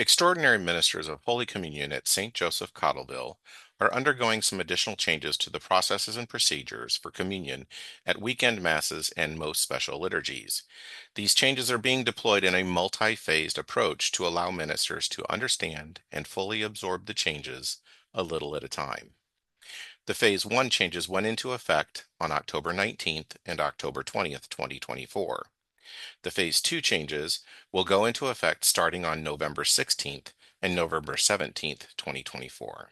Extraordinary ministers of Holy Communion at St. Joseph Cottleville are undergoing some additional changes to the processes and procedures for communion at weekend masses and most special liturgies. These changes are being deployed in a multi-phased approach to allow ministers to understand and fully absorb the changes a little at a time. The Phase 1 changes went into effect on October 19th and October 20th, 2024. The Phase 2 changes will go into effect starting on November 16th and November 17th, 2024.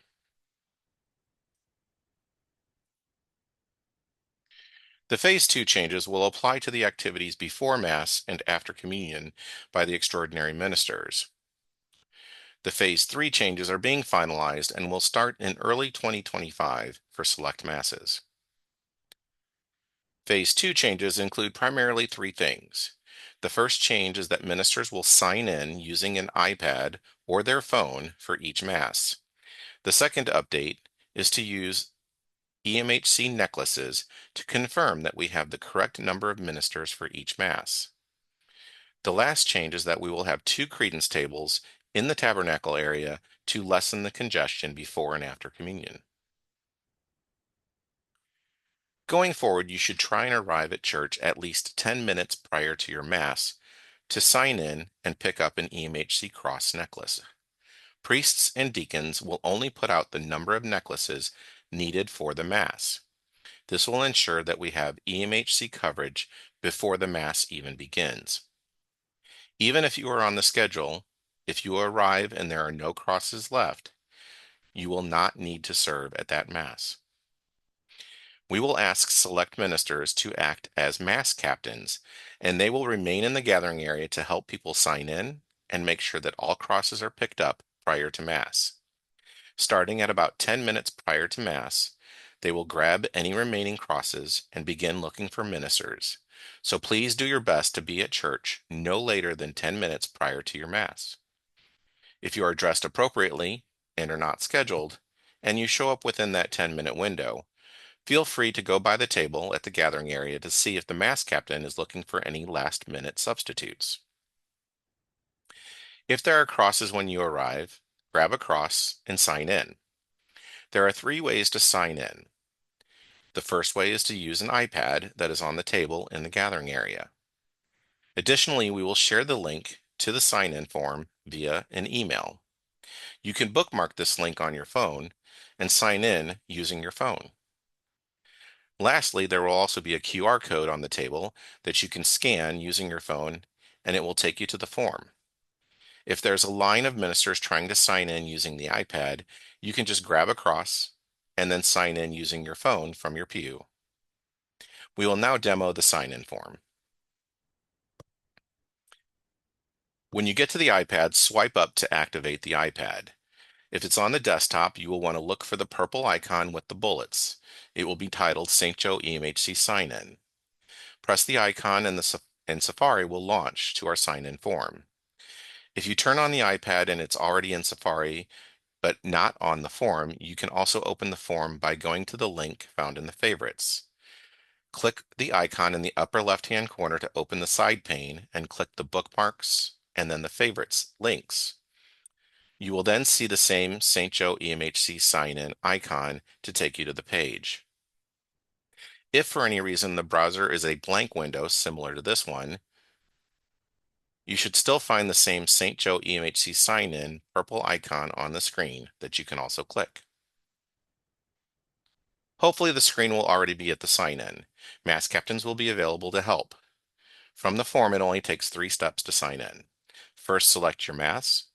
The Phase 2 changes will apply to the activities before Mass and after Communion by the extraordinary ministers. The Phase 3 changes are being finalized and will start in early 2025 for select Masses. Phase 2 changes include primarily three things. The first change is that ministers will sign in using an iPad or their phone for each Mass. The second update is to use EMHC necklaces to confirm that we have the correct number of ministers for each Mass. The last change is that we will have two credence tables in the tabernacle area to lessen the congestion before and after communion. Going forward, you should try and arrive at church at least 10 minutes prior to your Mass to sign in and pick up an EMHC cross necklace. Priests and deacons will only put out the number of necklaces needed for the Mass. This will ensure that we have EMHC coverage before the Mass even begins. Even if you are on the schedule, if you arrive and there are no crosses left, you will not need to serve at that Mass. We will ask select ministers to act as Mass captains, and they will remain in the gathering area to help people sign in and make sure that all crosses are picked up prior to Mass. Starting at about 10 minutes prior to Mass, they will grab any remaining crosses and begin looking for ministers. So please do your best to be at church no later than 10 minutes prior to your Mass. If you are dressed appropriately and are not scheduled, and you show up within that 10-minute window, feel free to go by the table at the gathering area to see if the Mass captain is looking for any last-minute substitutes. If there are crosses when you arrive, grab a cross and sign in. There are three ways to sign in. The first way is to use an iPad that is on the table in the gathering area. Additionally, we will share the link to the sign-in form via an email. You can bookmark this link on your phone and sign in using your phone. Lastly, there will also be a QR code on the table that you can scan using your phone, and it will take you to the form. If there's a line of ministers trying to sign in using the iPad, you can just grab a cross and then sign in using your phone from your pew. We will now demo the sign-in form. When you get to the iPad, swipe up to activate the iPad. If it's on the desktop, you will want to look for the purple icon with the bullets. It will be titled St. Joe EMHC Sign-In. Press the icon and Safari will launch to our sign-in form. If you turn on the iPad and it's already in Safari, but not on the form, you can also open the form by going to the link found in the favorites. Click the icon in the upper left-hand corner to open the side pane and click the bookmarks and then the favorites links. You will then see the same St. Joe EMHC sign-in icon to take you to the page. If for any reason the browser is a blank window similar to this one, you should still find the same St. Joe EMHC sign-in purple icon on the screen that you can also click. Hopefully the screen will already be at the sign-in. Mass captains will be available to help. From the form, it only takes 3 steps to sign in. First, select your Mass,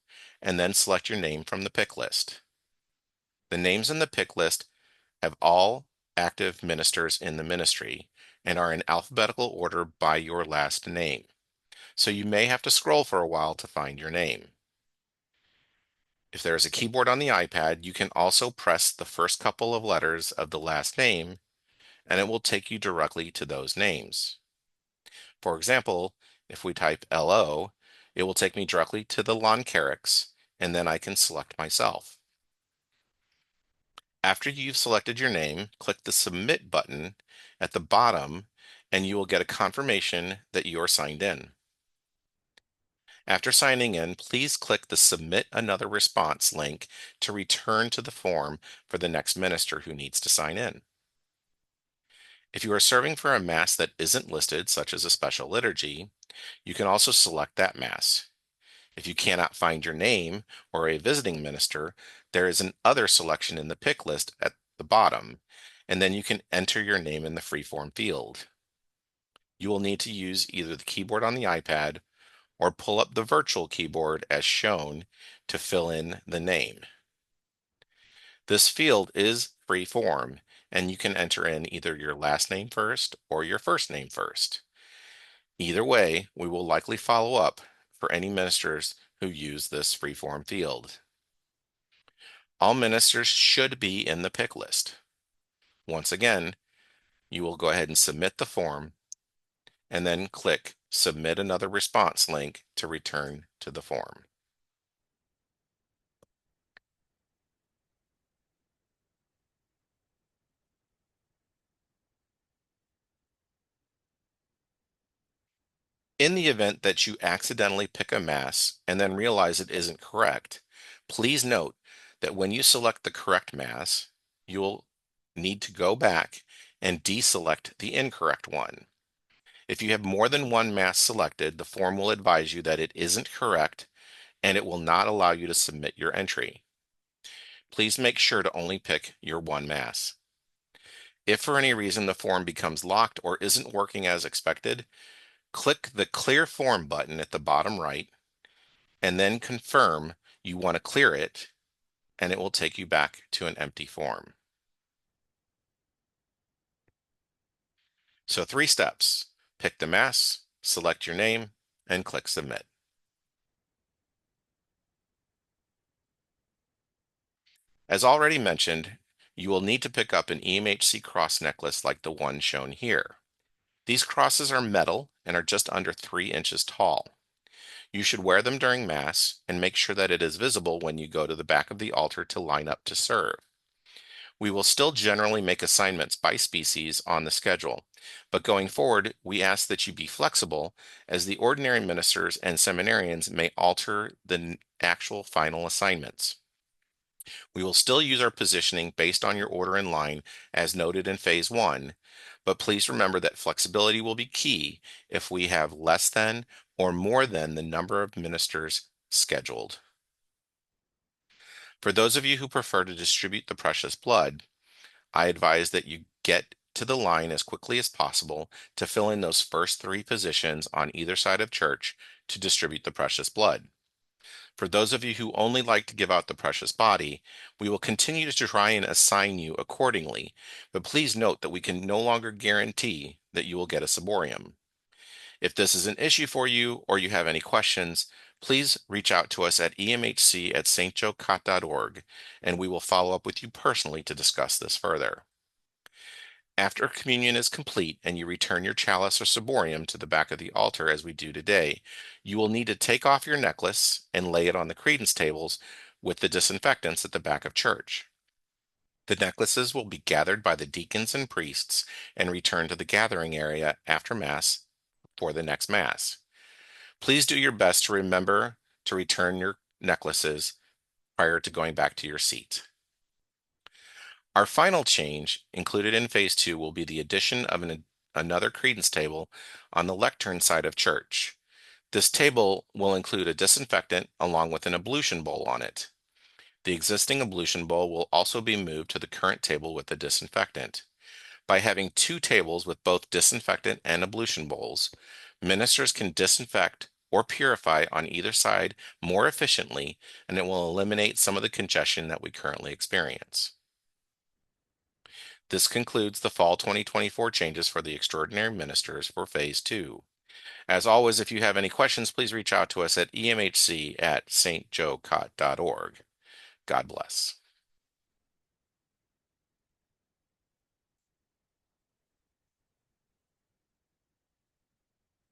and then select your name from the pick list. The names in the pick list have all active ministers in the ministry and are in alphabetical order by your last name, so you may have to scroll for a while to find your name. If there is a keyboard on the iPad, you can also press the first couple of letters of the last name, and it will take you directly to those names. For example, if we type LO, it will take me directly to the Loncarix, and then I can select myself. After you've selected your name, click the Submit button at the bottom, and you will get a confirmation that you are signed in. After signing in, please click the Submit Another Response link to return to the form for the next minister who needs to sign in. If you are serving for a Mass that isn't listed, such as a special liturgy, you can also select that Mass. If you cannot find your name or a visiting minister, there is an Other selection in the pick list at the bottom, and then you can enter your name in the freeform field. You will need to use either the keyboard on the iPad or pull up the virtual keyboard as shown to fill in the name. This field is free form, and you can enter in either your last name first or your first name first. Either way, we will likely follow up for any ministers who use this freeform field. All ministers should be in the pick list. Once again, you will go ahead and submit the form and then click Submit Another Response link to return to the form. In the event that you accidentally pick a Mass and then realize it isn't correct, please note that when you select the correct Mass, you will need to go back and deselect the incorrect one. If you have more than one Mass selected, the form will advise you that it isn't correct and it will not allow you to submit your entry. Please make sure to only pick your one Mass. If for any reason the form becomes locked or isn't working as expected, click the Clear Form button at the bottom right and then confirm you want to clear it, and it will take you back to an empty form. So 3 steps: pick the Mass, select your name, and click Submit. As already mentioned, you will need to pick up an EMHC cross necklace like the one shown here. These crosses are metal and are just under 3 inches tall. You should wear them during Mass and make sure that it is visible when you go to the back of the altar to line up to serve. We will still generally make assignments by species on the schedule, but going forward, we ask that you be flexible as the ordinary ministers and seminarians may alter the actual final assignments. We will still use our positioning based on your order in line as noted in Phase 1, but please remember that flexibility will be key if we have less than or more than the number of ministers scheduled. For those of you who prefer to distribute the precious blood, I advise that you get to the line as quickly as possible to fill in those first 3 positions on either side of church to distribute the precious blood. For those of you who only like to give out the precious body, we will continue to try and assign you accordingly, but please note that we can no longer guarantee that you will get a ciborium. If this is an issue for you or you have any questions, please reach out to us at emhc@stjoecott.org, and we will follow up with you personally to discuss this further. After communion is complete and you return your chalice or ciborium to the back of the altar as we do today, you will need to take off your necklace and lay it on the credence tables with the disinfectants at the back of church. The necklaces will be gathered by the deacons and priests and returned to the gathering area after Mass for the next Mass. Please do your best to remember to return your necklaces prior to going back to your seat. Our final change included in Phase 2 will be the addition of another credence table on the lectern side of church. This table will include a disinfectant along with an ablution bowl on it. The existing ablution bowl will also be moved to the current table with the disinfectant. By having 2 tables with both disinfectant and ablution bowls, ministers can disinfect or purify on either side more efficiently, and it will eliminate some of the congestion that we currently experience. This concludes the Fall 2024 changes for the extraordinary ministers for Phase 2. As always, if you have any questions, please reach out to us at emhc@stjoecott.org. God bless.